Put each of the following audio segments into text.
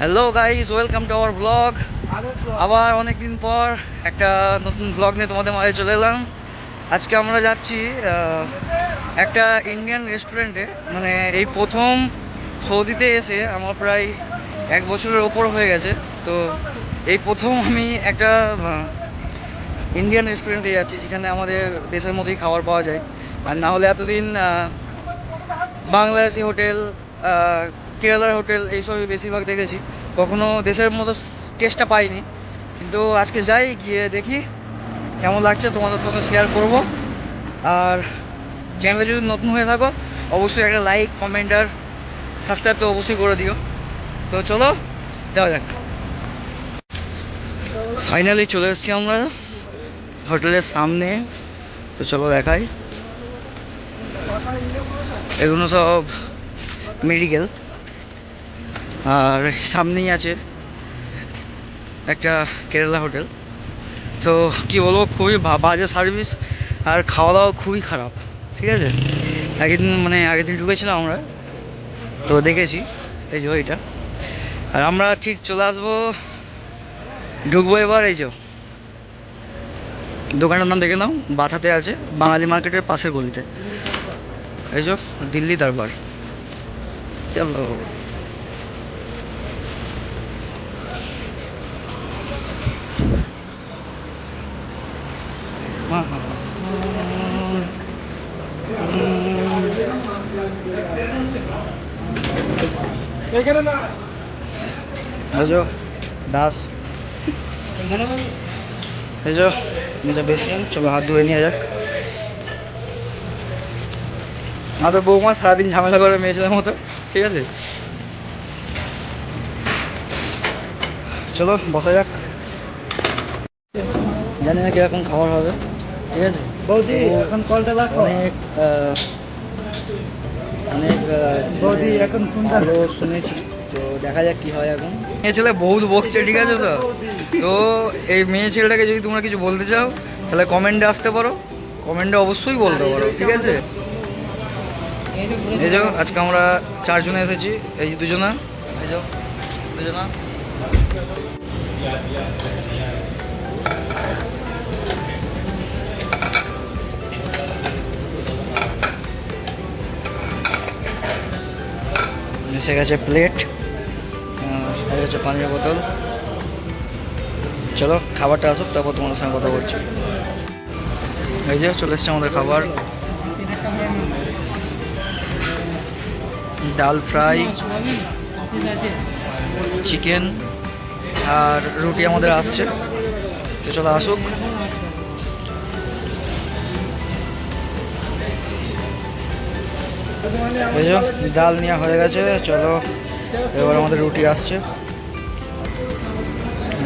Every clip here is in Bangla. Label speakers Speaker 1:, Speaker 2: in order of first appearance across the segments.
Speaker 1: Hello guys, welcome to our blog. আবার অনেক দিন পর একটা নতুন ব্লগ নিয়ে তোমাদের মাঝে চলে এলাম। আজকে আমরা যাচ্ছি একটা ইন্ডিয়ান রেস্টুরেন্টে। মানে এই প্রথম সৌদিতে এসে আমার প্রায় 1 বছরের ওপর হয়ে গেছে। তো এই প্রথম আমি একটা ইন্ডিয়ান রেস্টুরেন্টে যাচ্ছি, যেখানে আমাদের দেশের মতোই খাবার পাওয়া যায়। আর না হলে এতদিন বাংলাদেশি হোটেল, কেরালার হোটেল এইসবই বেশিরভাগ দেখেছি, কখনো দেশের মতো টেস্টটা পাইনি। কিন্তু আজকে যাই, গিয়ে দেখি কেমন লাগছে, তোমাদের সঙ্গে শেয়ার করব। আর চ্যানেলে যদি নতুন হয়ে থাকো, অবশ্যই একটা লাইক, কমেন্ট আর সাবস্ক্রাইব তো অবশ্যই করে দিও। তো চলো যাওয়া যাক। ফাইনালি চলে এসেছি আমরা হোটেলের সামনে। তো চলো দেখাই, এগুলো সব মেডিকেল। আর সামনেই আছে একটা কেরালা হোটেল। তো কী বলবো, খুবই বাজে সার্ভিস, আর খাওয়া দাওয়া খুবই খারাপ। ঠিক আছে, আগের দিন ঢুকেছিলাম আমরা, তো দেখেছি এই যে এটা। আর আমরা ঠিক চলে আসবো, ঢুকবো এবার। এই যে দোকানটার নাম দেখে নাও, বাথাতে আছে, বাঙালি মার্কেটের পাশের গলিতে। এই যে দিল্লি দরবার। চলো। হ্যাঁ হ্যাঁ
Speaker 2: এখানে না।
Speaker 1: এই যে দাস, এই যে এটা বেসিন। চলো হাত ধুয়ে নিয়ে যাক। আমাদের বৌমা সারাদিন ঝামেলা করে মেয়ে ছেলের মতো। ঠিক আছে, চলো বসা যাক। জানি না কিরকম খাবার হবে। ঠিক আছে
Speaker 2: বৌদি এখন কলটা রাখো।
Speaker 1: অনেক অনেক
Speaker 2: বৌদি এখন ফোনটা
Speaker 1: ভালো শুনেছি, তো দেখা যাক কি হয়। এখন মেয়ে ছেলে বহুত বকছে, ঠিক আছে। তো তো এই মেয়ে ছেলেটাকে যদি তোমরা কিছু বলতে চাও, তাহলে কমেন্টে আসতে পারো, কমেন্টে অবশ্যই বলতে পারো। ঠিক আছে, এই যে আজকে আমরা 4 জনে এসেছি। এই যে দুজনা, এই যে দুজনা। এসে গেছে প্লেট, এসে গেছে পানির বোতল। চলো খাবারটা আসুক, তারপর তোমার সঙ্গে কথা বলছি। এই যে চলে এসছে আমাদের খাবার, ডাল ফ্রাই, চিকেন আর রুটি আমাদের আসছে। তো চলো আসুক। এই যে ডাল নেওয়া হয়ে গেছে, চলো এবার আমাদের রুটি আসছে।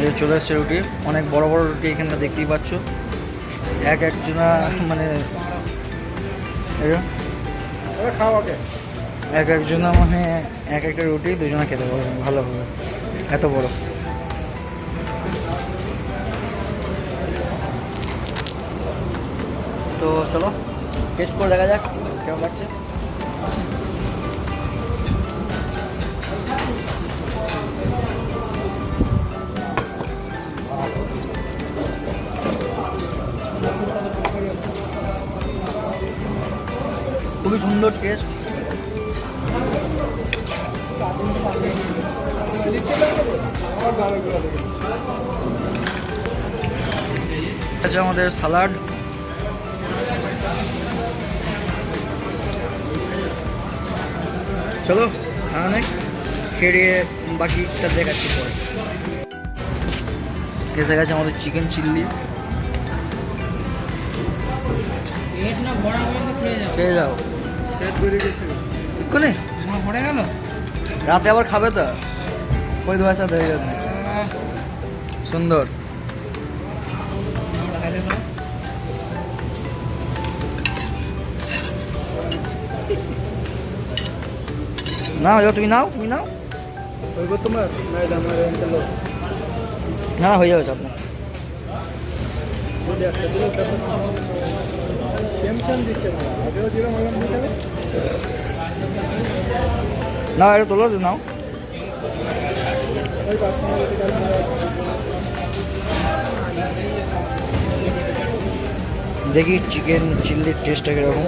Speaker 1: এই চলে এসছে রুটি, অনেক বড় বড় রুটি এখানটা দেখতেই পাচ্ছ। এক একজনা মানে
Speaker 2: খাওয়াকে
Speaker 1: এক একজনা মানে এক একটা রুটি দুজনা খেতে পারবে ভালোভাবে, এত বড়। তো চলো টেস্ট করে দেখা যাক কেমন লাগছে। খুবই সুন্দর টেস্ট। আছে আমাদের সালাড, চলো খাওয়া নেই, খেয়ে বাকিটা দেখাচ্ছি পরে। এসে গেছে আমাদের চিকেন চিল্লি। খেয়ে যাও এক্ষুনি, রাতে আবার খাবে তো, করে দেওয়ার সাথে হয়ে যাবে। সুন্দর। নাও যাও, তুমি নাও, তুমি নাও।
Speaker 2: তোমার
Speaker 1: না না হয়ে যাবে, চাপ না।
Speaker 2: সেম সেম দিচ্ছে না, আগেও যেরকম আলাম দিচ্ছে
Speaker 1: না এটা তোলো, নাও।
Speaker 2: ওই কাস্টমার
Speaker 1: দেখি চিকেন চিল্লির টেস্টটা কীরকম।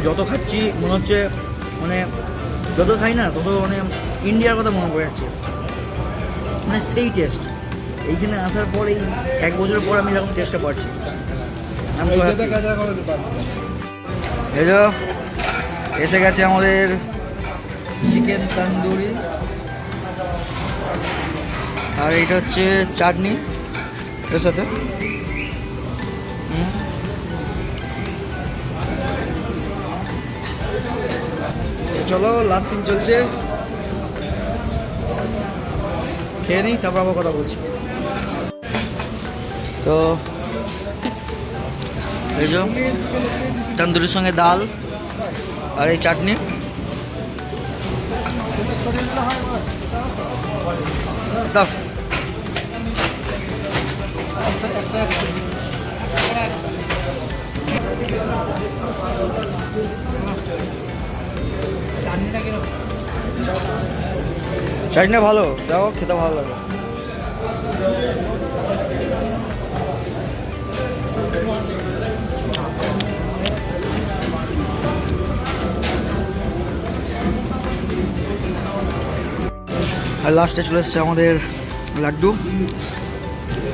Speaker 1: যত খাচ্ছি মনে হচ্ছে মানে যত খাই না তত মানে ইন্ডিয়ার কথা মনে পড়ে যাচ্ছে, মানে সেই টেস্ট। এইখানে আসার পর এই 1 বছর পর আমি এরকম টেস্টটা পাচ্ছি। এই যে এসে গেছে আমাদের চিকেন তন্দুরি, আর এইটা হচ্ছে চাটনি এর সাথে। চলো লাস্ট সিন চলছে, খেয়ে নিই তারপর আবার কথা বলছি। তো এই যে তন্দুরির সঙ্গে ডাল আর এই চাটনি। দাও চাটনি ভালো, দাও খেতে ভালো লাগে। আর লাস্টে চলে এসছে আমাদের লাড্ডু।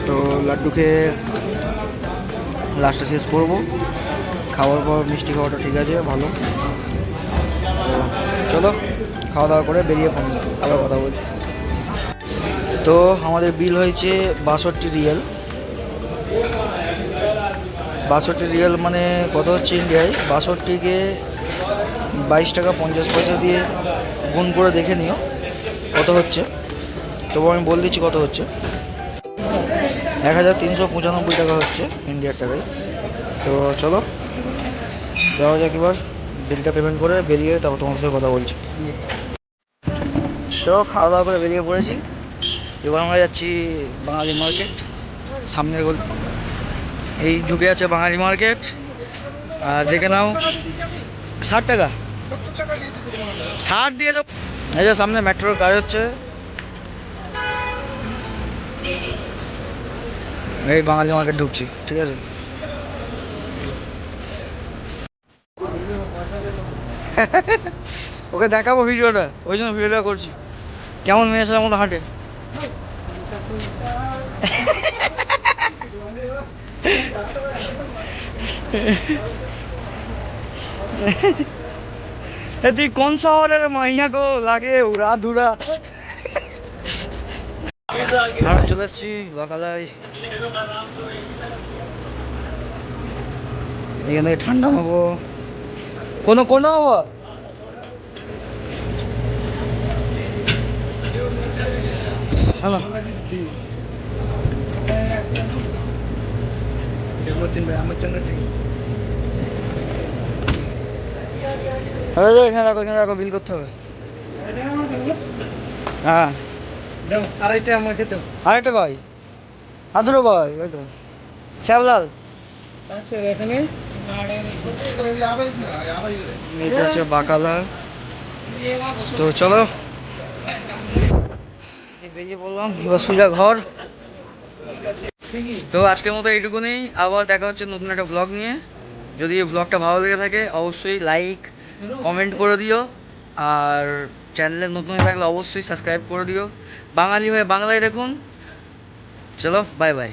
Speaker 1: তো লাড্ডু খেয়ে লাস্টে শেষ করবো। খাওয়ার পর মিষ্টি খাওয়াটা ঠিক আছে, ভালো। তো চলো খাওয়া দাওয়া করে বেরিয়ে ফোন আবার কথা বলছি। তো আমাদের বিল হয়েছে 62 রিয়াল। 62 রিয়াল মানে কত হচ্ছে ইন্ডিয়ায়? 62কে 22 টাকা 50 পয়সা দিয়ে গুণ করে দেখে নিও কত হচ্ছে। তবু আমি বলে দিচ্ছি কত হচ্ছে। 1395 টাকা হচ্ছে ইন্ডিয়ার টাকায়। তো চলো যাওয়া যাক, এবার বিলটা পেমেন্ট করে বেরিয়ে তারপর তোমার সাথে কথা বলছি। তো খাওয়া দাওয়া করে বেরিয়ে পড়েছি। এবার আমরা যাচ্ছি বাঙালি মার্কেট, সামনের গলি। এই ঢুকে আছে বাঙালি মার্কেট। আর দেখে নাও 60 টাকা 60 দিয়ে যাও। এই যে সামনে মেট্রোর কাজ হচ্ছে, এই বাঙালি মার্কেট ঢুকছি, ঠিক আছে। ওকে দেখাবো ভিডিওটা, ওই জন্য ভিডিওটা করছি। কেমন মেয়ে ছেলের মতো হাঁটে। তুই কোন শহরের মাইয়া গো, লাগে উড়া ধুরা। আর চলে এসছি বাকালায়। এখান থেকে ঠান্ডা হবো, কোনো হবো। হ্যালো এখানে রাখো বিল করতে হবে। হ্যাঁ
Speaker 2: আড়াইটা আমার খেতে
Speaker 1: আরেকটা কয় আদুরো কয়, ওই তো শ্যামলাল।
Speaker 2: এখানে
Speaker 1: এটা হচ্ছে বাকালা। তো চলো বেরিয়ে পড়লাম, এবার সোজা ঘর। তো আজকের মতো এইটুকুনি, আবার দেখা হচ্ছে নতুন একটা ব্লগ নিয়ে। যদি এই ব্লগটা ভালো লেগে থাকে অবশ্যই লাইক কমেন্ট করে দিও, আর চ্যানেলে নতুন হয়ে থাকলে অবশ্যই সাবস্ক্রাইব করে দিও। বাঙালি হয়ে বাংলায় দেখুন। চলো বাই বাই।